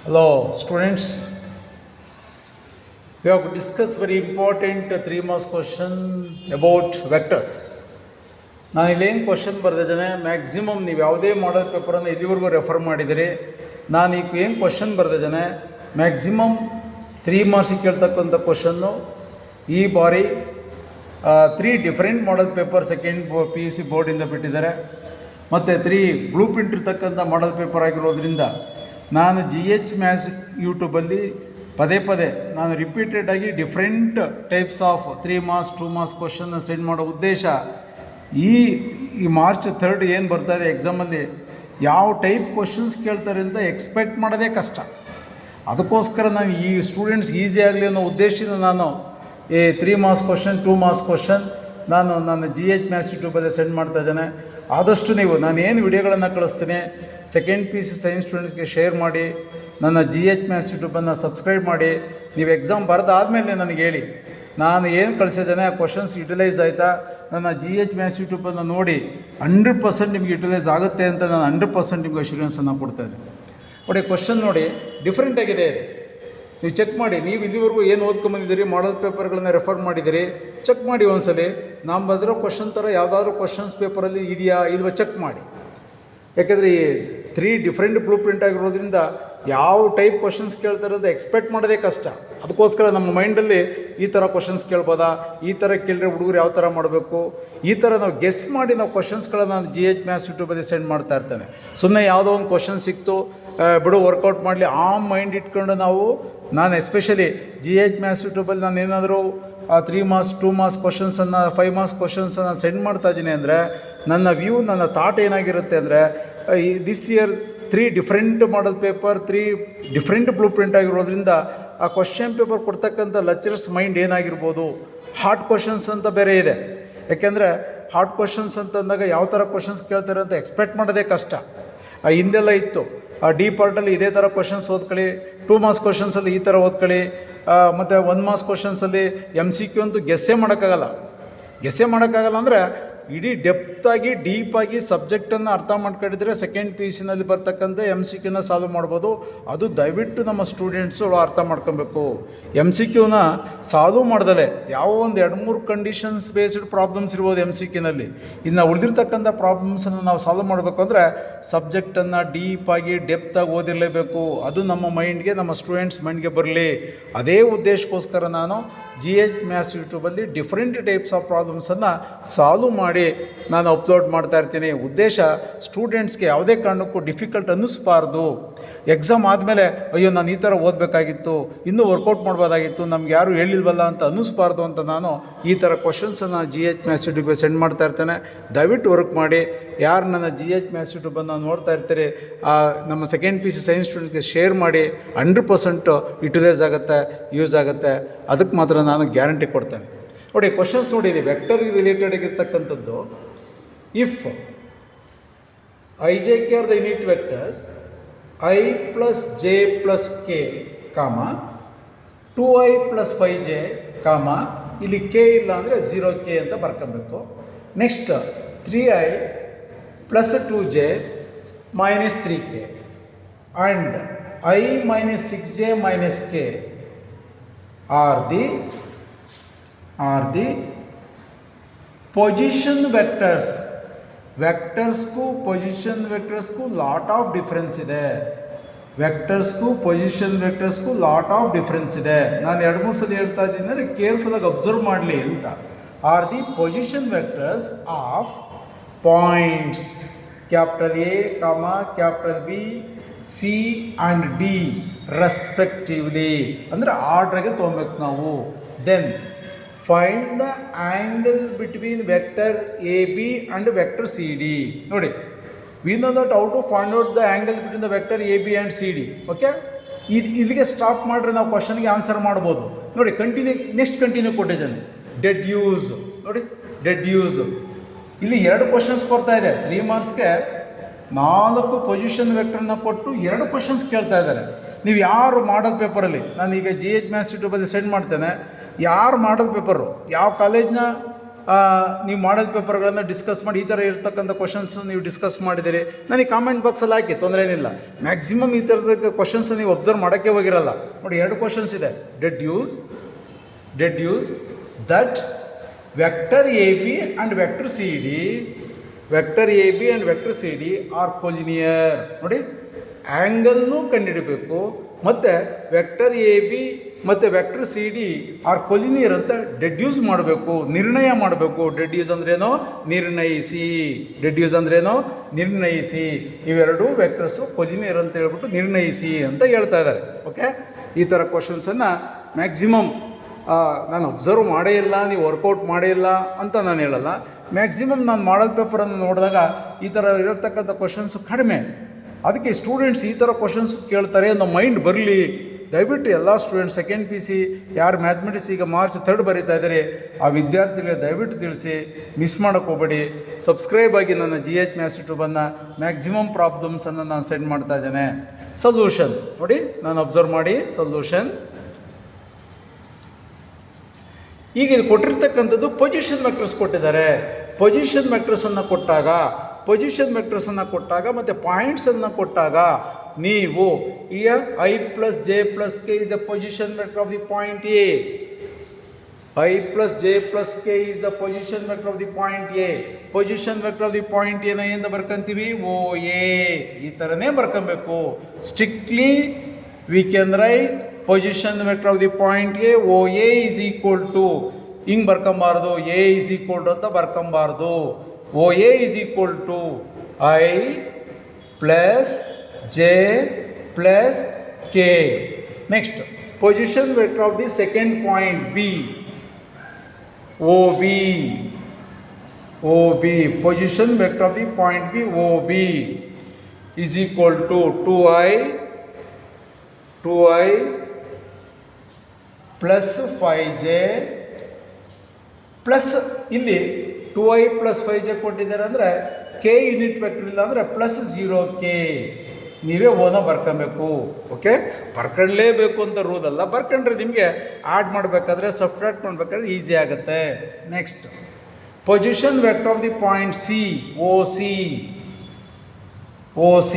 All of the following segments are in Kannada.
Hello, students. We have discussed very important 3 marks question about vectors. ನಾನು ಇಲ್ಲೇನು ಕ್ವಶನ್ ಬರೆದಿದ್ದೇನೆ, ಮ್ಯಾಕ್ಸಿಮಮ್ ನೀವು ಯಾವುದೇ ಮಾಡಲ್ ಪೇಪರನ್ನು ಇಲ್ಲಿವರೆಗೂ ರೆಫರ್ ಮಾಡಿದರೆ ನಾನು ಈಗ ಏನು ಕ್ವಶನ್ ಬರೆದಿದ್ದೇನೆ, ಮ್ಯಾಕ್ಸಿಮಮ್ 3 ಮಾರ್ಕ್ಸಿಗೆ ಕೇಳ್ತಕ್ಕಂಥ ಕ್ವಶನ್ನು ಈ ಬಾರಿ 3 ಡಿಫರೆಂಟ್ ಮಾಡಲ್ ಪೇಪರ್ ಸೆಕೆಂಡ್ PUC ಬೋರ್ಡಿಂದ ಬಿಟ್ಟಿದ್ದಾರೆ. ಮತ್ತು 3 ಬ್ಲೂ ಪ್ರಿಂಟ್ ಇರ್ತಕ್ಕಂಥ ಮಾಡಲ್ ಪೇಪರ್ ಆಗಿರೋದ್ರಿಂದ ನಾನು GH ಮ್ಯಾಥ್ಸ್ ಯೂಟ್ಯೂಬಲ್ಲಿ ಪದೇ ನಾನು ರಿಪೀಟೆಡಾಗಿ different types of 3 marks 2 marks ಕ್ವಶನ್ನ ಸೆಂಡ್ ಮಾಡೋ ಉದ್ದೇಶ ಈ ಮಾರ್ಚ್ 3 ಏನು ಬರ್ತಾಯಿದೆ ಎಕ್ಸಾಮಲ್ಲಿ ಯಾವ ಟೈಪ್ ಕ್ವಶನ್ಸ್ ಕೇಳ್ತಾರೆ ಅಂತ ಎಕ್ಸ್ಪೆಕ್ಟ್ ಮಾಡೋದೇ ಕಷ್ಟ. ಅದಕ್ಕೋಸ್ಕರ ನಾನು ಈ ಸ್ಟೂಡೆಂಟ್ಸ್ ಈಸಿ ಆಗಲಿ ಅನ್ನೋ ಉದ್ದೇಶದಿಂದ ನಾನು ಈ 3 ಮಾರ್ಕ್ಸ್ ಕ್ವಶನ್ 2 ಮಾರ್ಕ್ಸ್ ಕ್ವಶನ್ ನಾನು GH ಮ್ಯಾಥ್ಸ್ ಯೂಟ್ಯೂಬಲ್ಲಿ ಸೆಂಡ್ ಮಾಡ್ತಾ ಇದ್ದೇನೆ. ಆದಷ್ಟು ನೀವು ನಾನು ಏನು ವಿಡಿಯೋಗಳನ್ನು ಕಳಿಸ್ತೀನಿ ಸೆಕೆಂಡ್ PUC ಸೈನ್ಸ್ ಸ್ಟೂಡೆಂಟ್ಸ್ಗೆ ಶೇರ್ ಮಾಡಿ, ನನ್ನ GH ಮ್ಯಾಥ್ಸ್ ಯೂಟ್ಯೂಬನ್ನು ಸಬ್ಸ್ಕ್ರೈಬ್ ಮಾಡಿ. ನೀವು ಎಕ್ಸಾಮ್ ಬರೆದಾದಮೇಲೆ ನನಗೆ ಹೇಳಿ ನಾನು ಏನು ಕಳಿಸಿದ್ದೇನೆ ಆ ಕ್ವಶನ್ಸ್ ಯುಟಿಲೈಸ್ ಆಯಿತಾ, ನನ್ನ GH ಮ್ಯಾಥ್ಸ್ ಯೂಟ್ಯೂಬನ್ನು ನೋಡಿ 100% ನಿಮಗೆ ಯುಟಿಲೈಸ್ ಆಗುತ್ತೆ ಅಂತ ನಾನು 100% ನಿಮಗೆ ಅಶ್ಯೂರೆನ್ಸನ್ನು ಕೊಡ್ತೇನೆ. ನೋಡಿ ಕ್ವಶನ್ ನೋಡಿ ಡಿಫ್ರೆಂಟಾಗಿದೆ, ನೀವು ಚೆಕ್ ಮಾಡಿ. ನೀವು ಇಲ್ಲಿವರೆಗೂ ಏನು ಓದ್ಕೊಂಬಂದಿದ್ದೀರಿ, ಮಾಡಲ್ ಪೇಪರ್ಗಳನ್ನು ರೆಫರ್ ಮಾಡಿದ್ದೀರಿ, ಚೆಕ್ ಮಾಡಿ ಒಂದ್ಸಲಿ. ನಾನು ಬರೆದಿರೋ ಕ್ವಶನ್ ಥರ ಯಾವುದಾದ್ರೂ ಕ್ವಶನ್ಸ್ ಪೇಪರಲ್ಲಿ ಇದೆಯಾ ಇಲ್ವಾ ಚೆಕ್ ಮಾಡಿ. ಯಾಕೆಂದರೆ ಈ 3 ಡಿಫ್ರೆಂಟ್ ಬ್ಲೂ ಪ್ರಿಂಟ್ ಆಗಿರೋದ್ರಿಂದ ಯಾವ ಟೈಪ್ ಕ್ವಶನ್ಸ್ ಕೇಳ್ತಾರೆ ಅಂತ ಎಕ್ಸ್ಪೆಕ್ಟ್ ಮಾಡೋದೇ ಕಷ್ಟ. ಅದಕ್ಕೋಸ್ಕರ ನಮ್ಮ ಮೈಂಡಲ್ಲಿ ಈ ಥರ ಕ್ವಶನ್ಸ್ ಕೇಳ್ಬೋದಾ, ಈ ಥರ ಕೇಳಿದ್ರೆ ಹುಡುಗರು ಯಾವ ಥರ ಮಾಡಬೇಕು, ಈ ಥರ ನಾವು ಗೆಸ್ ಮಾಡಿ ನಾವು ಕ್ವಶನ್ಸ್ಗಳನ್ನು ನಾನು GH ಮ್ಯಾಥ್ಸ್ ಯೂಟ್ಯೂಬಲ್ಲಿ ಸೆಂಡ್ ಮಾಡ್ತಾ ಇರ್ತೇನೆ. ಸುಮ್ಮನೆ ಯಾವುದೋ ಒಂದು ಕ್ವಶನ್ ಸಿಕ್ತು ಬಿಡು ವರ್ಕೌಟ್ ಮಾಡಲಿ ಆ ಮೈಂಡ್ ಇಟ್ಕೊಂಡು ನಾನು ಎಸ್ಪೆಷಲಿ GH ಮ್ಯಾಥ್ಸ್ ಯೂಟ್ಯೂಬಲ್ಲಿ ನಾನು ಏನಾದರೂ 3 ಮಾರ್ಕ್ಸ್ 2 ಮಾರ್ಕ್ಸ್ ಕ್ವಶನ್ಸನ್ನು 5 ಮಾರ್ಕ್ಸ್ ಕ್ವಶನ್ಸನ್ನು ಸೆಂಡ್ ಮಾಡ್ತಾ ಇದ್ದೀನಿ ಅಂದರೆ ನನ್ನ ವ್ಯೂ ನನ್ನ ಥಾಟ್ ಏನಾಗಿರುತ್ತೆ ಅಂದರೆ this year 3 different model paper 3 different blue print ಆಗಿರೋದ್ರಿಂದ ಆ ಕ್ವಶನ್ ಪೇಪರ್ ಕೊಡ್ತಕ್ಕಂಥ ಲೆಕ್ಚರರ್ಸ್ ಮೈಂಡ್ ಏನಾಗಿರ್ಬೋದು. ಹಾರ್ಡ್ ಕ್ವಶನ್ಸ್ ಅಂತ ಬೇರೆ ಇದೆ. ಯಾಕೆಂದರೆ ಹಾರ್ಡ್ ಕ್ವಶನ್ಸ್ ಅಂತಂದಾಗ ಯಾವ ಥರ ಕ್ವಶನ್ಸ್ ಕೇಳ್ತಾರೆ ಅಂತ ಎಕ್ಸ್ಪೆಕ್ಟ್ ಮಾಡೋದೇ ಕಷ್ಟ. ಹಿಂದೆಲ್ಲ ಇತ್ತು ಡಿ ಪಾರ್ಟಲ್ಲಿ ಇದೇ ಥರ ಕ್ವಶನ್ಸ್ ಓದ್ಕೊಳ್ಳಿ, 2 ಮಾರ್ಕ್ಸ್ ಕ್ವಶನ್ಸಲ್ಲಿ ಈ ಥರ ಓದ್ಕೊಳ್ಳಿ, ಮತ್ತು 1 ಮಾರ್ಕ್ಸ್ ಕ್ವಶನ್ಸಲ್ಲಿ MCQ ಅಂತೂ ಗೆಸ್ಸೇ ಮಾಡೋಕ್ಕಾಗಲ್ಲ ಅಂದರೆ ಇಡೀ ಡೆಪ್ತಾಗಿ ಡೀಪಾಗಿ ಸಬ್ಜೆಕ್ಟನ್ನು ಅರ್ಥ ಮಾಡ್ಕೊಂಡಿದ್ರೆ ಸೆಕೆಂಡ್ PUCನಲ್ಲಿ ಬರ್ತಕ್ಕಂಥ MCQನ ಸಾಲ್ವ್ ಮಾಡ್ಬೋದು. ಅದು ದಯವಿಟ್ಟು ನಮ್ಮ ಸ್ಟೂಡೆಂಟ್ಸು ಅರ್ಥ ಮಾಡ್ಕೊಬೇಕು. MCQನ ಸಾಲ್ವ್ ಮಾಡ್ದಲೆ ಯಾವ ಒಂದು 2-3 ಕಂಡೀಷನ್ಸ್ ಬೇಸ್ಡ್ ಪ್ರಾಬ್ಲಮ್ಸ್ ಇರ್ಬೋದು MCQನಲ್ಲಿ. ಇನ್ನು ಉಳಿದಿರ್ತಕ್ಕಂಥ ಪ್ರಾಬ್ಲಮ್ಸನ್ನು ನಾವು ಸಾಲ್ವ್ ಮಾಡಬೇಕು ಅಂದರೆ ಸಬ್ಜೆಕ್ಟನ್ನು ಡೀಪಾಗಿ ಡೆಪ್ತಾಗಿ ಓದಿರಲೇಬೇಕು. ಅದು ನಮ್ಮ ಮೈಂಡ್ಗೆ ನಮ್ಮ ಸ್ಟೂಡೆಂಟ್ಸ್ ಮೈಂಡ್ಗೆ ಬರಲಿ. ಅದೇ ಉದ್ದೇಶಕ್ಕೋಸ್ಕರ ನಾನು GH ಮ್ಯಾಥ್ಸ್ ಯೂಟ್ಯೂಬಲ್ಲಿ ಡಿಫ್ರೆಂಟ್ ಟೈಪ್ಸ್ ಆಫ್ ಪ್ರಾಬ್ಲಮ್ಸನ್ನು ಸಾಲ್ವ್ ಮಾಡಿ ನಾನು ಅಪ್ಲೋಡ್ ಮಾಡ್ತಾ ಇರ್ತೀನಿ. ಉದ್ದೇಶ ಸ್ಟೂಡೆಂಟ್ಸ್ಗೆ ಯಾವುದೇ ಕಾರಣಕ್ಕೂ ಡಿಫಿಕಲ್ಟ್ ಅನ್ನಿಸ್ಬಾರ್ದು. ಎಕ್ಸಾಮ್ ಆದಮೇಲೆ ಅಯ್ಯೋ ನಾನು ಈ ಥರ ಓದಬೇಕಾಗಿತ್ತು, ಇನ್ನೂ ವರ್ಕೌಟ್ ಮಾಡ್ಬೋದಾಗಿತ್ತು, ನಮ್ಗೆ ಯಾರು ಹೇಳಿಲ್ವಲ್ಲ ಅಂತ ಅನ್ನಿಸ್ಬಾರ್ದು ಅಂತ ನಾನು ಈ ಥರ ಕ್ವಶನ್ಸನ್ನು GH ಮ್ಯಾಥ್ಸ್ ಯೂಟ್ಯೂಬಿಗೆ ಸೆಂಡ್ ಮಾಡ್ತಾ ಇರ್ತೇನೆ. ದಯವಿಟ್ಟು ವರ್ಕ್ ಮಾಡಿ. ಯಾರು ನನ್ನ GH ಮ್ಯಾಥ್ಸ್ ಯೂಟ್ಯೂಬನ್ನು ನೋಡ್ತಾ ಇರ್ತೀರಿ ನಮ್ಮ ಸೆಕೆಂಡ್ PUC ಸೈನ್ಸ್ ಸ್ಟೂಡೆಂಟ್ಸ್ಗೆ ಶೇರ್ ಮಾಡಿ. 100% ಯುಟಿಲೈಸ್ ಆಗುತ್ತೆ, ಯೂಸ್ ಆಗುತ್ತೆ. ಅದಕ್ಕೆ ಮಾತ್ರ ನಾನು ಗ್ಯಾರಂಟಿ ಕೊಡ್ತೇನೆ. ನೋಡಿ ಕ್ವಶನ್ಸ್ ನೋಡಿ, ಇದು ವೆಕ್ಟರ್ಗೆ ರಿಲೇಟೆಡ್ ಆಗಿರ್ತಕ್ಕಂಥದ್ದು. If IJK are the unit vectors I + J + K, 2I + 5J, ಇಲ್ಲಿ K ಇಲ್ಲ ಅಂದರೆ 0K ಅಂತ ಬರ್ಕೊಬೇಕು. Next 3I + 2J - 3K and I - 6J - K are the position vectors. ವೆಕ್ಟರ್ಸ್ಗೂ ಪೊಸಿಷನ್ ವೆಕ್ಟರ್ಸ್ಗೂ ಲಾಟ್ ಆಫ್ ಡಿಫ್ರೆನ್ಸ್ ಇದೆ. ನಾನು 2-3 ಸಲ ಹೇಳ್ತಾ ಇದ್ದೀನಿ ಅಂದರೆ ಕೇರ್ಫುಲ್ಲಾಗಿ ಅಬ್ಸರ್ವ್ ಮಾಡಲಿ ಅಂತ. Are the position vectors of points capital A, capital B, C and D respectively. ಅಂದರೆ ಆರ್ಡ್ರಿಗೆ ತೊಗೊಬೇಕು ನಾವು. Then find the angle between vector AB and vector CD. ನೋಡಿ, we know that how to find out the angle between the vector AB and CD. Okay, ಇಲ್ಲಿಗೆ ಸ್ಟಾಪ್ ಮಾಡಿದ್ರೆ ನಾವು ಕ್ವಶನ್ಗೆ ಆನ್ಸರ್ ಮಾಡ್ಬೋದು. ನೋಡಿ ನೆಕ್ಸ್ಟ್ ಕಂಟಿನ್ಯೂ ಕೊಟ್ಟಿದ್ದಾನೆ. Deduce. ನೋಡಿ ಡೆಡ್ ಯೂಸ್ ಇಲ್ಲಿ 2 ಕ್ವಶನ್ಸ್ ಬರ್ತಾ ಇದೆ. 3 ಮಾರ್ಕ್ಸ್ಗೆ 4 ಪೊಸಿಷನ್ ವೆಕ್ಟರ್ನ ಕೊಟ್ಟು 2 ಕ್ವಶನ್ಸ್ ಕೇಳ್ತಾ ಇದ್ದಾರೆ. ನೀವು ಯಾರು ಮಾಡಲ್ ಪೇಪರಲ್ಲಿ, ನಾನೀಗ GH ಮ್ಯಾಥ್ಸ್ ಯೂಟ್ಯೂಬಲ್ಲಿ ಸೆಂಡ್ ಮಾಡ್ತೇನೆ, ಯಾರು ಮಾಡಲ್ ಪೇಪರು ಯಾವ ಕಾಲೇಜ್ನ ನೀವು ಮಾಡೋದು ಪೇಪರ್ಗಳನ್ನು ಡಿಸ್ಕಸ್ ಮಾಡಿ ಈ ಥರ ಇರ್ತಕ್ಕಂಥ ಕ್ವಶನ್ಸ್ ನೀವು ಡಿಸ್ಕಸ್ ಮಾಡಿದ್ದೀರಿ, ನನಗೆ ಕಾಮೆಂಟ್ ಬಾಕ್ಸಲ್ಲಿ ಹಾಕಿ, ತೊಂದರೆ ಏನಿಲ್ಲ. ಮ್ಯಾಕ್ಸಿಮಮ್ ಈ ಥರದ ಕ್ವಶನ್ಸ್ ನೀವು ಅಬ್ಸರ್ವ್ ಮಾಡೋಕ್ಕೆ ಹೋಗಿರಲ್ಲ ನೋಡಿ. 2 ಕ್ವಶನ್ಸ್ ಇದೆ. deduce that vector AB and vector CD are collinear. ನೋಡಿ, ಆ್ಯಂಗಲ್ನೂ ಕಂಡುಹಿಡಬೇಕು ಮತ್ತು ವೆಕ್ಟರ್ ಎ ಬಿ ಮತ್ತು vector C D are collinear ಅಂತ ಡೆಡ್ಯೂಸ್ ಮಾಡಬೇಕು, ನಿರ್ಣಯ ಮಾಡಬೇಕು. ಡೆಡ್ಯೂಸ್ ಅಂದ್ರೇನೋ ನಿರ್ಣಯಿಸಿ. ಇವೆರಡೂ ವೆಕ್ಟರ್ಸು ಕೊಲಿನಿಯರ್ ಅಂತ ಹೇಳ್ಬಿಟ್ಟು ನಿರ್ಣಯಿಸಿ ಅಂತ ಹೇಳ್ತಾ ಇದ್ದಾರೆ. ಓಕೆ, ಈ ಥರ ಕ್ವಶನ್ಸನ್ನು ಮ್ಯಾಕ್ಸಿಮಮ್ ನಾನು ಅಬ್ಸರ್ವ್ ಮಾಡೇ ಇಲ್ಲ, ನೀವು ವರ್ಕೌಟ್ ಮಾಡೇ ಇಲ್ಲ ಅಂತ ನಾನು ಹೇಳಲ್ಲ. ಮ್ಯಾಕ್ಸಿಮಮ್ ನಾನು ಮಾಡಲ್ ಪೇಪರನ್ನು ನೋಡಿದಾಗ ಈ ಥರ ಇರತಕ್ಕಂಥ ಕ್ವಶನ್ಸು ಕಡಿಮೆ. ಅದಕ್ಕೆ ಸ್ಟೂಡೆಂಟ್ಸ್ ಈ ಥರ ಕ್ವಶನ್ಸ್ ಕೇಳ್ತಾರೆ ಅನ್ನೋ ಮೈಂಡ್ ಬರಲಿ. ದಯವಿಟ್ಟು ಎಲ್ಲ ಸ್ಟೂಡೆಂಟ್ಸ್ ಸೆಕೆಂಡ್ ಪಿ ಸಿ ಯಾರು ಮ್ಯಾಥಮೆಟಿಕ್ಸ್ ಈಗ March 3 ಬರೀತಾ ಇದ್ದಾರೆ ಆ ವಿದ್ಯಾರ್ಥಿಗಳಿಗೆ ದಯವಿಟ್ಟು ತಿಳಿಸಿ, ಮಿಸ್ ಮಾಡೋಕ್ಕೆ ಹೋಗಬೇಡಿ. ಸಬ್ಸ್ಕ್ರೈಬ್ ಆಗಿ ನನ್ನ GH ಮ್ಯಾಥ್ಸ್ ಯೂಟ್ಯೂಬನ್ನು ಮ್ಯಾಕ್ಸಿಮಮ್ ಪ್ರಾಬ್ಲಮ್ಸನ್ನು ನಾನು ಸೆಂಡ್ ಮಾಡ್ತಾ ಇದ್ದೇನೆ. ಸೊಲ್ಯೂಷನ್ ನೋಡಿ, ನಾನು ಅಬ್ಸರ್ವ್ ಮಾಡಿ ಸೊಲ್ಯೂಷನ್. ಈಗ ಇದು ಕೊಟ್ಟಿರ್ತಕ್ಕಂಥದ್ದು ಪೊಸಿಷನ್ ವೆಕ್ಟರ್ಸ್ ಕೊಟ್ಟಿದ್ದಾರೆ. ಪೊಸಿಷನ್ ವೆಕ್ಟರ್ಸನ್ನು ಕೊಟ್ಟಾಗ ಮತ್ತು ಪಾಯಿಂಟ್ಸನ್ನು ಕೊಟ್ಟಾಗ ನೀವು ಈಗ I plus J plus K is a position vector of the point A. I plus J plus K is the position vector of the point A. Position vector of the point A ನ ಏನು ಬರ್ಕೊಂತೀವಿ? OA. ಈ ಥರನೇ ಬರ್ಕೊಬೇಕು. Strictly we can write position vector of the point A, OA is equal to ಹಿಂಗೆ ಬರ್ಕೊಂಬಾರ್ದು, A is equal to ಅಂತ ಬರ್ಕೊಂಬಾರ್ದು. OA is equal to I plus J plus K. Next, position vector of the second point B, OB. Position vector of the point B, OB is equal to 2I plus 5J plus ಇಲ್ಲಿ 2I plus 5J ಕೊಟ್ಟಿದ್ದಾರೆ ಅಂದರೆ K ಯೂನಿಟ್ ವೆಕ್ಟರ್ ಇಲ್ಲ ಅಂದರೆ ಪ್ಲಸ್ 0K. ನೀವೇ ಓನ ಬರ್ಕೊಬೇಕು. ಓಕೆ, ಬರ್ಕೊಳ್ಳೇಬೇಕು ಅಂತ ರೂಲ್ ಅಲ್ಲ. ಬರ್ಕೊಂಡ್ರೆ ನಿಮಗೆ ಆ್ಯಡ್ ಮಾಡಬೇಕಾದ್ರೆ ಸಬ್ಟ್ರಾಕ್ಟ್ ಮಾಡಬೇಕಾದ್ರೆ ಈಸಿ ಆಗುತ್ತೆ. Next, position vector of the point C, OC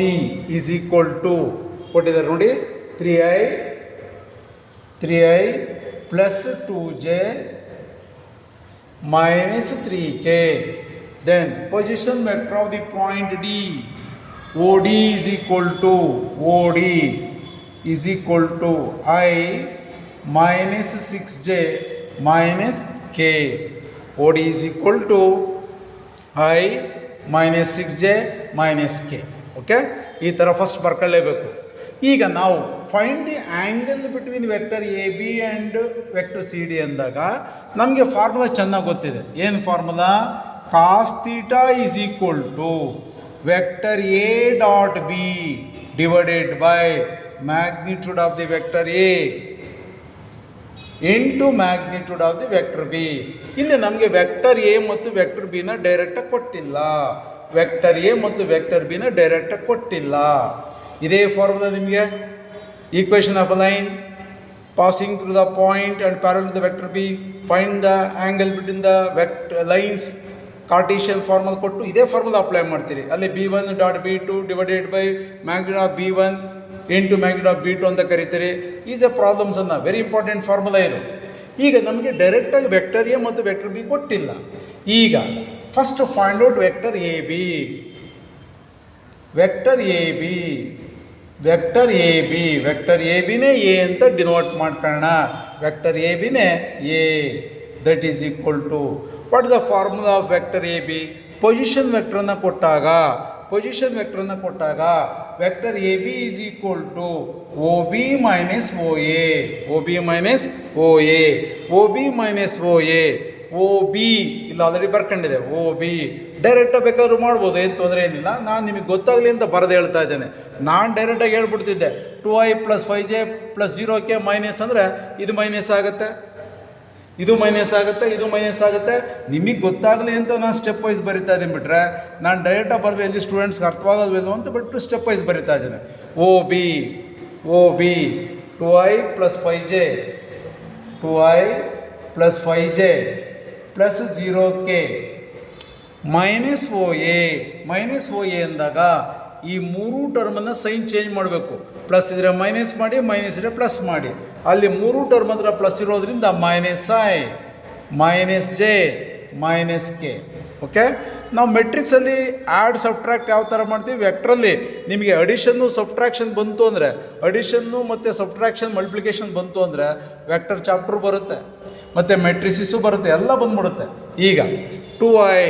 is equal to ಕೊಟ್ಟಿದ್ದಾರೆ ನೋಡಿ 3I plus 2J minus 3K. Then position vector of the point D, OD is equal to I minus 6J minus K. OD is equal to I minus 6J minus K. Okay, ಈ ಥರ ಫಸ್ಟ್ ಬರ್ಕೊಳ್ಳೇಬೇಕು. ಈಗ ನಾವು find the angle between vector A B and vector C D ಅಂದಾಗ ನಮಗೆ ಫಾರ್ಮುಲಾ ಚೆನ್ನಾಗಿ ಗೊತ್ತಿದೆ. ಏನು formula? Cos theta is equal to vector A dot B divided by magnitude of the vector A into magnitude of the vector B. ಇಲ್ಲಿ ನಮಗೆ ವೆಕ್ಟರ್ ಎ ಮತ್ತು ವೆಕ್ಟರ್ ಬಿನ ಡೈರೆಕ್ಟಾಗಿ ಕೊಟ್ಟಿಲ್ಲ. ಇದೇ ಫಾರ್ಮುಲಾ ನಿಮಗೆ equation of a line passing through the point and parallel to the vector B, find the angle between the lines, Cartesian formula ಕೊಟ್ಟು ಇದೇ ಫಾರ್ಮುಲಾ ಅಪ್ಲೈ ಮಾಡ್ತೀರಿ. ಅಲ್ಲಿ B1 dot B2 divided by magnitude of B1 into magnitude of B2 ಅಂತ ಕರೀತೀರಿ. ಈಸ್ ಎ ಪ್ರಾಬ್ಲಮ್ಸನ್ನು ವೆರಿ ಇಂಪಾರ್ಟೆಂಟ್ ಫಾರ್ಮುಲಾ ಇದು. ಈಗ ನಮಗೆ ಡೈರೆಕ್ಟಾಗಿ ವೆಕ್ಟರ್ ಎ ಮತ್ತು ವೆಕ್ಟರ್ ಬಿ ಕೊಟ್ಟಿಲ್ಲ. ಈಗ first find out vector A B. Vector A ಬಿನೇ ಎ ಅಂತ ಡಿನೋಟ್ ಮಾಡ್ಕೊಳ್ಳೋಣ. ವೆಕ್ಟರ್ ಎ ಬಿನೇ A, that is equal to what is the formula of vector A B? Position ವೆಕ್ಟರನ್ನು ಕೊಟ್ಟಾಗ vector A B is equal to OB minus OA. OB ಇಲ್ಲಿ ಆಲ್ರೆಡಿ ಬರ್ಕೊಂಡಿದೆ. OB ಡೈರೆಕ್ಟಾಗಿ ಬೇಕಾದ್ರೂ ಮಾಡ್ಬೋದು, ಏನು ತೊಂದರೆ ಏನಿಲ್ಲ. ನಾನು ನಿಮಗೆ ಗೊತ್ತಾಗಲಿ ಅಂತ ಬರೆದು ಹೇಳ್ತಾ ಇದ್ದೇನೆ. ನಾನು ಡೈರೆಕ್ಟಾಗಿ ಹೇಳ್ಬಿಡ್ತಿದ್ದೆ 2I plus 5J plus 0K minus ಅಂದರೆ ಇದು ಮೈನಸ್ ಆಗುತ್ತೆ, ಇದು ಮೈನಸ್ ಆಗುತ್ತೆ. ನಿಮಗೆ ಗೊತ್ತಾಗಲಿ ಅಂತ ನಾನು ಸ್ಟೆಪ್ ವೈಸ್ ಬರಿತಾ ಇದ್ದೀನಿ. ಬಿಟ್ಟರೆ ನಾನು ಡೈರೆಕ್ಟಾಗಿ ಬರೆದ್ರೆ ಎಲ್ಲಿ ಸ್ಟೂಡೆಂಟ್ಸ್ಗೆ ಅರ್ಥವಾಗೋದಿಲ್ಲ ಅಂತ ಬಿಟ್ಟು ಸ್ಟೆಪ್ ವೈಸ್ ಬರಿತಾ ಇದ್ದೇನೆ. OB 2I plus 5J plus 0k minus O A ಅಂದಾಗ ಈ ಮೂರು ಟರ್ಮನ್ನು ಸೈನ್ ಚೇಂಜ್ ಮಾಡಬೇಕು. ಪ್ಲಸ್ ಇದ್ರೆ ಮೈನಸ್ ಮಾಡಿ, ಮೈನಸ್ ಇದ್ರೆ ಪ್ಲಸ್ ಮಾಡಿ. ಅಲ್ಲಿ ಮೂರು ಟರ್ಮ್ ಹತ್ರ ಪ್ಲಸ್ ಇರೋದ್ರಿಂದ minus I minus J minus K. Okay, ನಾವು ಮೆಟ್ರಿಕ್ಸಲ್ಲಿ ಆ್ಯಡ್ ಸಬ್ಟ್ರಾಕ್ಟ್ ಯಾವ ಥರ ಮಾಡ್ತೀವಿ, ವೆಕ್ಟ್ರಲ್ಲಿ ನಿಮಗೆ ಅಡಿಷನ್ನು ಸಬ್ಟ್ರಾಕ್ಷನ್ ಬಂತು ಅಂದರೆ, ಅಡಿಷನ್ನು ಮತ್ತು ಸಬ್ಟ್ರಾಕ್ಷನ್ ಮಲ್ಟಿಪ್ಲಿಕೇಶನ್ ಬಂತು ಅಂದರೆ ವೆಕ್ಟರ್ ಚಾಪ್ಟರ್ ಬರುತ್ತೆ, ಮತ್ತು ಮೆಟ್ರಿಸಿಸು ಬರುತ್ತೆ, ಎಲ್ಲ ಬಂದ್ಬಿಡುತ್ತೆ. ಈಗ 2i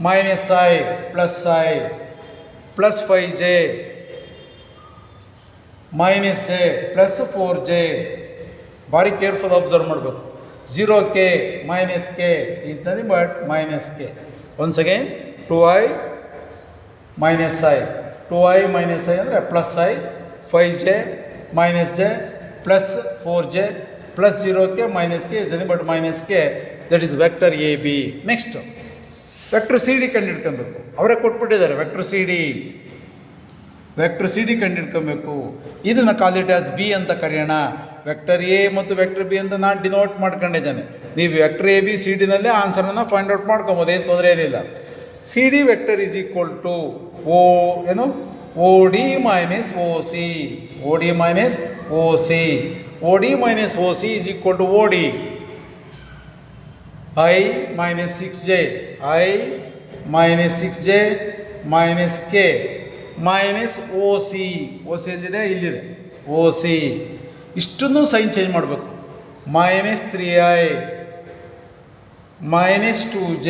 minus I plus 5j minus J plus 4j. ಭಾರಿ ಕೇರ್ಫುಲ್ ಅಬ್ಸರ್ವ್ ಮಾಡಬೇಕು. 0k minus K is nothing but minus K. Once again 2i minus I ಅಂದರೆ plus I, 5j minus J plus 4j plus 0k minus K is nothing but minus K. That is vector A B. Next vector C D ಕಂಡು ಹಿಡ್ಕೊಬೇಕು. ಅವರೇ ಕೊಟ್ಬಿಟ್ಟಿದ್ದಾರೆ ವೆಕ್ಟರ್ ಸಿ ಡಿ ಕಂಡು ಹಿಡ್ಕೊಬೇಕು. ಇದನ್ನು ಕಾಲ್ ಇಟ್ ಆಸ್ ಬಿ ಅಂತ ಕರೆಯೋಣ. ವೆಕ್ಟರ್ ಎ ಮತ್ತು ವೆಕ್ಟರ್ ಬಿ ಅಂತ ನಾನು ಡಿನೋಟ್ ಮಾಡ್ಕೊಂಡಿದ್ದೇನೆ. ನೀವು ವೆಕ್ಟರ್ ಎ ಬಿ ಸಿ ಡಿನಲ್ಲೇ ಆನ್ಸರನ್ನು ಫೈಂಡ್ ಔಟ್ ಮಾಡ್ಕೊಬೋದು, ಏನು ತೊಂದರೆ ಏನಿಲ್ಲ. C D vector is equal to O D minus O C is equal to O D I minus 6j minus k minus OC ಎಲ್ಲಿದೆ, ಇಲ್ಲಿದೆ OC. ಇಷ್ಟನ್ನು ಸೈನ್ ಚೇಂಜ್ ಮಾಡಬೇಕು. Minus 3i minus 2j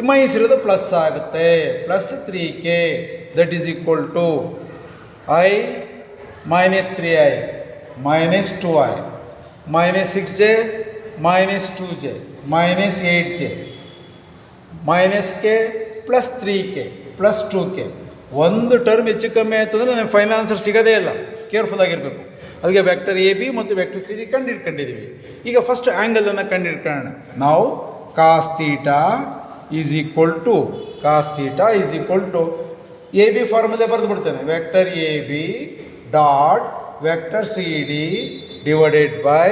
minus ಇರೋದು ಪ್ಲಸ್ ಆಗುತ್ತೆ, plus 3k that is equal to i minus 3i minus 2i minus 6j minus 2j minus 8j minus K plus 3k plus 2k. ಒಂದು ಟರ್ಮ್ ಹೆಚ್ಚು ಕಮ್ಮಿ ಆಯಿತು ಅಂದರೆ ನನಗೆ ಫೈನಲ್ ಆನ್ಸರ್ ಸಿಗೋದೇ ಇಲ್ಲ. ಕೇರ್ಫುಲ್ ಆಗಿರಬೇಕು. ಅದಕ್ಕೆ ವೆಕ್ಟರ್ ಎ ಬಿ ಮತ್ತು ವೆಕ್ಟರ್ ಸಿ ಡಿ ಕಂಡುಹಿಡ್ಕೊಂಡಿದ್ದೀವಿ. ಈಗ ಫಸ್ಟ್ ಆ್ಯಂಗಲನ್ನು ಕಂಡುಹಿಡ್ಕೊಳ್ಳೋಣ. ನಾವು cos theta is equal to A B ಫಾರ್ಮಲ್ಲೇ ಬರೆದು ಬಿಡ್ತೇನೆ. Vector A B dot vector C D divided by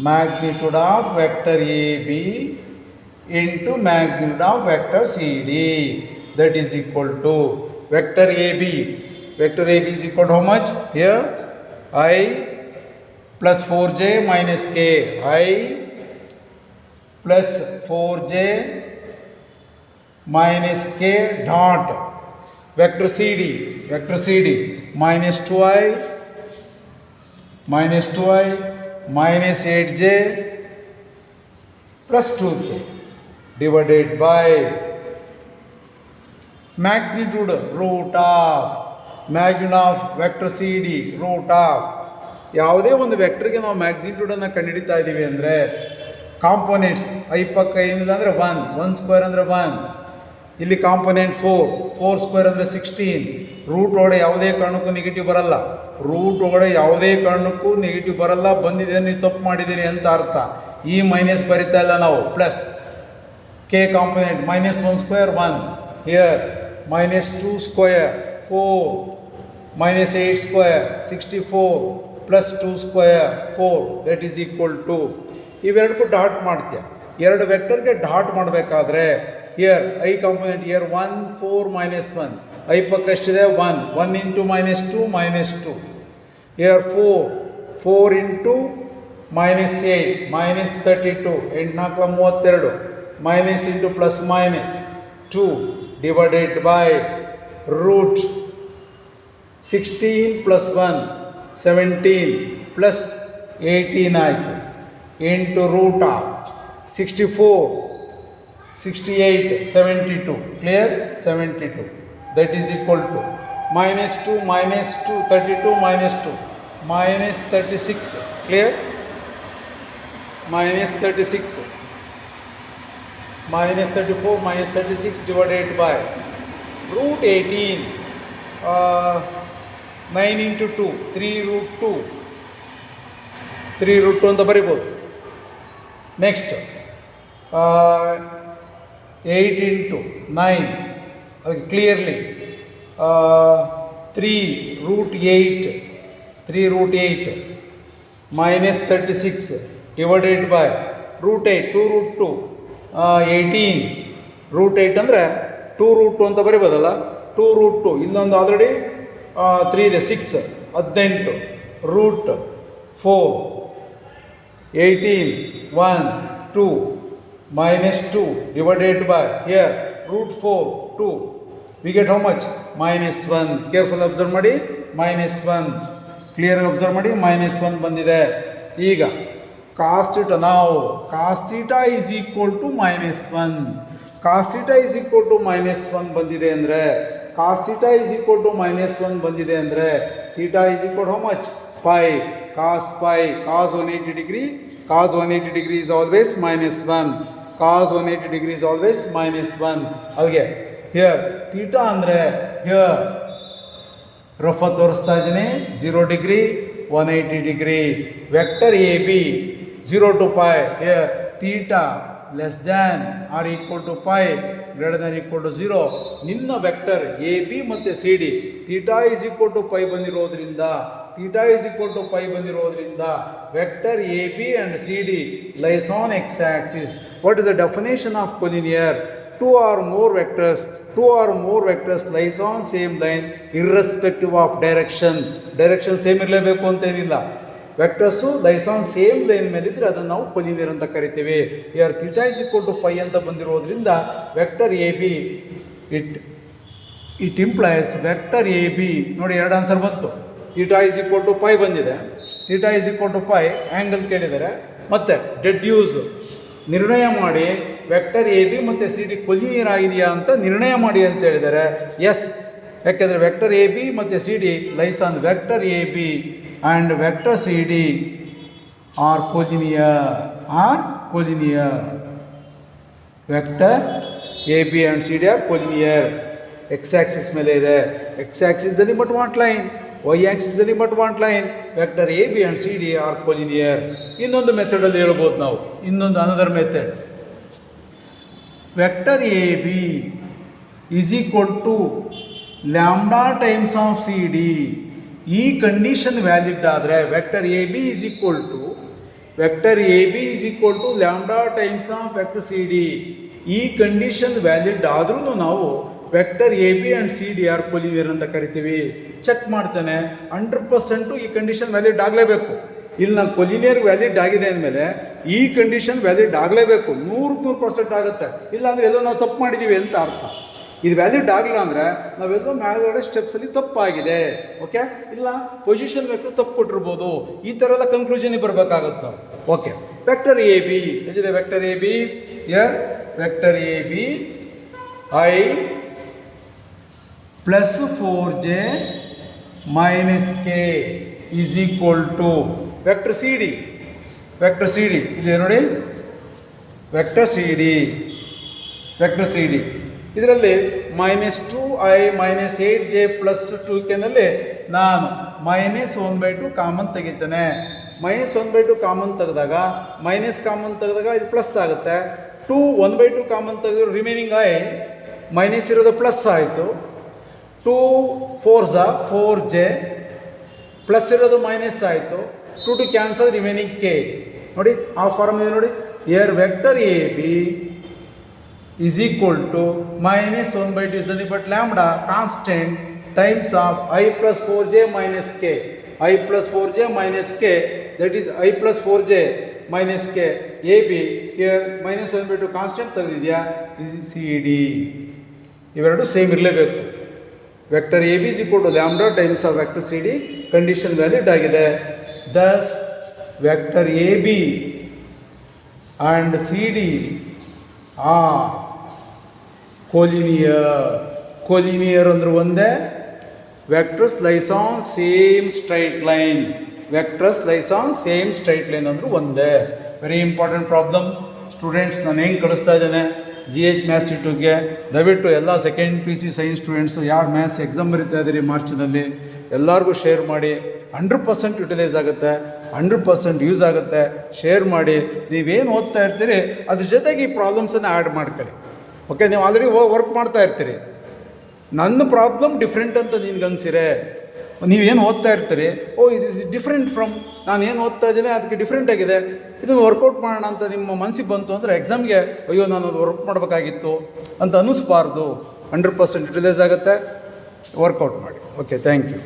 magnitude of vector AB into magnitude of vector CD, that is equal to vector AB is equal to how much? Here I plus 4j minus k, I plus 4j minus k dot vector CD minus 2i minus 8j plus 2k divided by magnitude of vector CD root of. ಯಾವುದೇ ಒಂದು ವೆಕ್ಟರ್ಗೆ ನಾವು ಮ್ಯಾಗ್ನಿಟ್ಯೂಡನ್ನು ಕಂಡುಹಿಡಿತಾ ಇದ್ದೀವಿ ಅಂದರೆ ಕಾಂಪೋನೆಂಟ್ಸ್ ಐ ಪಕ್ಕ ಏನಿಲ್ಲ ಅಂದರೆ 1 ಸ್ಕ್ವೇರ್ ಅಂದರೆ 1, ಇಲ್ಲಿ ಕಾಂಪೋನೆಂಟ್ 4 ಸ್ಕ್ವೇರ್ ಅಂದರೆ 16. ರೂಟ್ ಒಳಗಡೆ ಯಾವುದೇ ಕಾರಣಕ್ಕೂ ನೆಗೆಟಿವ್ ಬರಲ್ಲ. ಬಂದಿದೆ ನೀವು ತಪ್ಪು ಮಾಡಿದ್ದೀರಿ ಅಂತ ಅರ್ಥ. ಈ ಮೈನಸ್ ಬರಿತಾ ಇಲ್ಲ ನಾವು. Plus K component minus 1 square 1, here minus 2 square 4, minus 8 square 64 plus 2 square 4 that is equal to. ಇವೆರಡಕ್ಕೂ ಡಾಟ್ ಮಾಡ್ತೀಯ. ಎರಡು ವೆಕ್ಟರ್ಗೆ ಡಾಟ್ ಮಾಡಬೇಕಾದ್ರೆ here I component here 1 4 minus 1, I ಪಕ್ಕ ಎಷ್ಟಿದೆ 1 into minus 2 here 4 into minus 8 minus 32 8 4 32 minus into plus minus 2 divided by root 16 plus 1 17 plus 18 ಆಯಿತು into root of 64 68 72 clear 72 that is equal to minus 2 32 minus 2 minus 36 clear minus 36 minus 34 minus 36 divided by root 18 9 into 2 3 root 2 ಅಂತ ಬರಿಬೋದು. ನೆಕ್ಸ್ಟ್ 8 into 9 ಅದಕ್ಕೆ clearly 3 root 8 minus 36 divided by root 8 2 root 2 18 root 8 ಅಂದರೆ 2 ರೂಟ್ 2 ಅಂತ ಬರಿಬೋದಲ್ಲ 2 ರೂಟ್ 2 ಇಲ್ಲೊಂದು ಆಲ್ರೆಡಿ 3 ಇದೆ 6 18 root 4 18 1 2 minus 2 divided by here root 4 2 we get how much minus 1 careful observe ಮಾಡಿ minus 1 clear observe ಮಾಡಿ minus 1 ಬಂದಿದೆ ಈಗ cos theta now cos theta is equal to minus 1 cos theta is equal to minus 1 ಬಂದಿದೆ ಅಂದರೆ cos theta is equal to minus 1 ಬಂದಿದೆ ಅಂದರೆ theta is equal to how much pi cos 180 degree cos 180 degree is always minus 1 cos 180 degree is always minus 1 ಅಲ್ಲಿಗೆ here theta ಅಂದರೆ here ರಫ್ ತೋರಿಸ್ತಾ ಇದ್ದೀನಿ 0 degree 180 degree vector A B 0 to pi here theta less than or equal to pi greater than equal to 0 ನಿನ್ನ ವೆಕ್ಟರ್ ಎ ಬಿ ಮತ್ತು C D theta is equal to pi ಬಂದಿರೋದ್ರಿಂದ theta is equal to pi ಬಂದಿರೋದ್ರಿಂದ vector A B and C D lies on X axis what is the definition of collinear two or more vectors lies on same line irrespective of direction same ಇರಲೇಬೇಕು ಅಂತ ಏನಿಲ್ಲ vectors lies on same line ಮೇಲಿದ್ದರೆ ಅದನ್ನು ನಾವು ಕೊಲಿನಿಯರ್ ಅಂತ ಕರಿತೀವಿ ಯಾರ್ theta is equal to pi ಅಂತ ಬಂದಿರೋದ್ರಿಂದ vector A B it implies vector A B ನೋಡಿ ಎರಡು ಆನ್ಸರ್ ಬಂತು theta is equal to pi ಬಂದಿದೆ theta is equal to pi angle ಕೇಳಿದ್ದಾರೆ ಮತ್ತು ಡೆಡ್ಯೂಸ್ ನಿರ್ಣಯ ಮಾಡಿ ವೆಕ್ಟರ್ ಎ ಬಿ ಮತ್ತು ಸಿ ಡಿ ಕೊಲಿನಿಯರ್ ಆಗಿದೆಯಾ ಅಂತ ನಿರ್ಣಯ ಮಾಡಿ ಅಂತ ಹೇಳಿದ್ದಾರೆ ಎಸ್ ಯಾಕೆಂದರೆ ವೆಕ್ಟರ್ ಎ ಬಿ ಮತ್ತು C D lies on vector A B and vector CD are collinear vector AB and CD are collinear x axis ಮೇಲೆ ಇದೆ x axis ಅಲ್ಲಿ but one line y axis ಅಲ್ಲಿ but one line vector AB and CD are collinear ಇನ್ನೊಂದು ಮೆಥಡ್ ಅಲ್ಲಿ ಹೇಳ್ಬೋದು ನಾವು ಇನ್ನೊಂದು another method vector AB is equal to lambda times of CD ಈ ಕಂಡೀಷನ್ ವ್ಯಾಲಿಡ್ ಆದರೆ vector A B is equal to lambda times of vector C D ಈ ಕಂಡೀಷನ್ ವ್ಯಾಲಿಡ್ ಆದ್ರೂ ನಾವು vector A B and C D are collinear ಅಂತ ಕರಿತೀವಿ ಚೆಕ್ ಮಾಡ್ತಾನೆ 100% ಈ ಕಂಡೀಷನ್ ವ್ಯಾಲಿಡ್ ಆಗಲೇಬೇಕು ಇಲ್ಲಿ ನಾನು ಕೊಲಿನಿಯರ್ ವ್ಯಾಲಿಡ್ ಆಗಿದೆ ಅಂದಮೇಲೆ ಈ ಕಂಡೀಷನ್ ವ್ಯಾಲಿಡ್ ಆಗಲೇಬೇಕು 100% ಆಗುತ್ತೆ ಇಲ್ಲಾಂದರೆ ಎಲ್ಲೋ ನಾವು ತಪ್ಪು ಮಾಡಿದ್ದೀವಿ ಅಂತ ಅರ್ಥ ಇದು ವ್ಯಾಲಿಡ್ ಆಗಲಿಲ್ಲ ಅಂದರೆ ನಾವೆಲ್ಲೋ ಮೇಲ್ಗಡೆ ಸ್ಟೆಪ್ಸಲ್ಲಿ ತಪ್ಪಾಗಿದೆ ಓಕೆ ಇಲ್ಲ ಪೊಸಿಷನ್ ವೆಕ್ಟರ್ ತಪ್ಪು ಕೊಟ್ಟಿರ್ಬೋದು ಈ ಥರ ಎಲ್ಲ ಕನ್ಕ್ಲೂಷನಿಗೆ ಬರಬೇಕಾಗುತ್ತೆ ನಾವು ಓಕೆ ವೆಕ್ಟರ್ ಎ ಬಿ ಎಲ್ಲಿದೆ ವೆಕ್ಟರ್ ಎ ಬಿ ಯರ್ vector A B I plus 4j minus K is equal to vector C D ಇದೆ ನೋಡಿ ವೆಕ್ಟರ್ ಸಿ ಡಿ ಇದರಲ್ಲಿ -2i -8j +2kನಲ್ಲಿ ನಾನು -1/2 ಕಾಮನ್ ತೆಗಿತೇನೆ -1/2 ಕಾಮನ್ ತೆಗೆದಾಗ ಇದು ಪ್ಲಸ್ ಆಗುತ್ತೆ 1/2 ಕಾಮನ್ ತೆಗೆದ್ರೆ ರಿಮೈನಿಂಗ್ ಐ ಮೈನಸ್ ಇರೋದು ಪ್ಲಸ್ ಆಯಿತು 2 4s 4j ಪ್ಲಸ್ ಇರೋದು ಮೈನಸ್ ಆಯಿತು 2 ಕ್ಯಾನ್ಸಲ್ ರಿಮೈನಿಂಗ್ ಕೆ ನೋಡಿ ಆ ಫಾರ್ಮ್ ಇದೆ ನೋಡಿ air vector A B is equal to -1/2 is nothing but lambda constant times of I plus 4j minus k that is I plus 4j minus k AB here -1/2 constant ತೆಗೆದಿದೆಯಾ is CD ಇವೆರಡು ಸೇಮ್ ಇರಲೇಬೇಕು vector A B is equal to lambda times of vector CD condition valid ಆಗಿದೆ thus vector AB and CD are collinear ಅಂದ್ರೆ ಒಂದೇ vectors lies on same straight line ಅಂದ್ರೆ ಒಂದೇ ವೆರಿ ಇಂಪಾರ್ಟೆಂಟ್ ಪ್ರಾಬ್ಲಮ್ ಸ್ಟೂಡೆಂಟ್ಸ್ ನಾನು ಹೆಂಗೆ ಕಳಿಸ್ತಾ ಇದ್ದೇನೆ GH ಮ್ಯಾಥ್ಸ್ ಇಟುಗೆ ದಯವಿಟ್ಟು ಎಲ್ಲ ಸೆಕೆಂಡ್ PC ಸೈನ್ಸ್ ಸ್ಟೂಡೆಂಟ್ಸು ಯಾರು ಮ್ಯಾಥ್ಸ್ ಎಕ್ಸಾಮ್ ಬರೀತಾ ಇದ್ದೀರಿ ಮಾರ್ಚ್ನಲ್ಲಿ ಎಲ್ಲರಿಗೂ ಶೇರ್ ಮಾಡಿ 100% ಯುಟಿಲೈಸ್ ಆಗುತ್ತೆ 100% ಯೂಸ್ ಆಗುತ್ತೆ ಶೇರ್ ಮಾಡಿ ನೀವೇನು ಓದ್ತಾ ಇರ್ತೀರಿ ಅದ್ರ ಜೊತೆಗೆ ಈ ಪ್ರಾಬ್ಲಮ್ಸನ್ನು ಆ್ಯಡ್ ಮಾಡ್ಕೊಳ್ಳಿ ಓಕೆ ನೀವು ಆಲ್ರೆಡಿ ವರ್ಕ್ ಮಾಡ್ತಾ ಇರ್ತೀರಿ ನನ್ನ ಪ್ರಾಬ್ಲಮ್ ಡಿಫ್ರೆಂಟ್ ಅಂತ ನಿನ್ಗೆ ಅನಿಸಿರೆ ನೀವೇನು ಓದ್ತಾ ಇರ್ತೀರಿ ಇದು ಇಸ್ ಡಿಫ್ರೆಂಟ್ ಫ್ರಮ್ ನಾನು ಏನು ಓದ್ತಾ ಇದ್ದೀನಿ ಅದಕ್ಕೆ ಡಿಫ್ರೆಂಟ್ ಆಗಿದೆ ಇದು ವರ್ಕೌಟ್ ಮಾಡೋಣ ಅಂತ ನಿಮ್ಮ ಮನಸ್ಸಿಗೆ ಬಂತು ಅಂದರೆ ಎಕ್ಸಾಮ್ಗೆ ಅಯ್ಯೋ ನಾನು ಅದು ವರ್ಕ್ ಮಾಡಬೇಕಾಗಿತ್ತು ಅಂತ ಅನ್ನಿಸ್ಬಾರ್ದು. 100% ರಿಲೀಸ್ ಆಗುತ್ತೆ. ವರ್ಕೌಟ್ ಮಾಡಿ. Okay, thank you.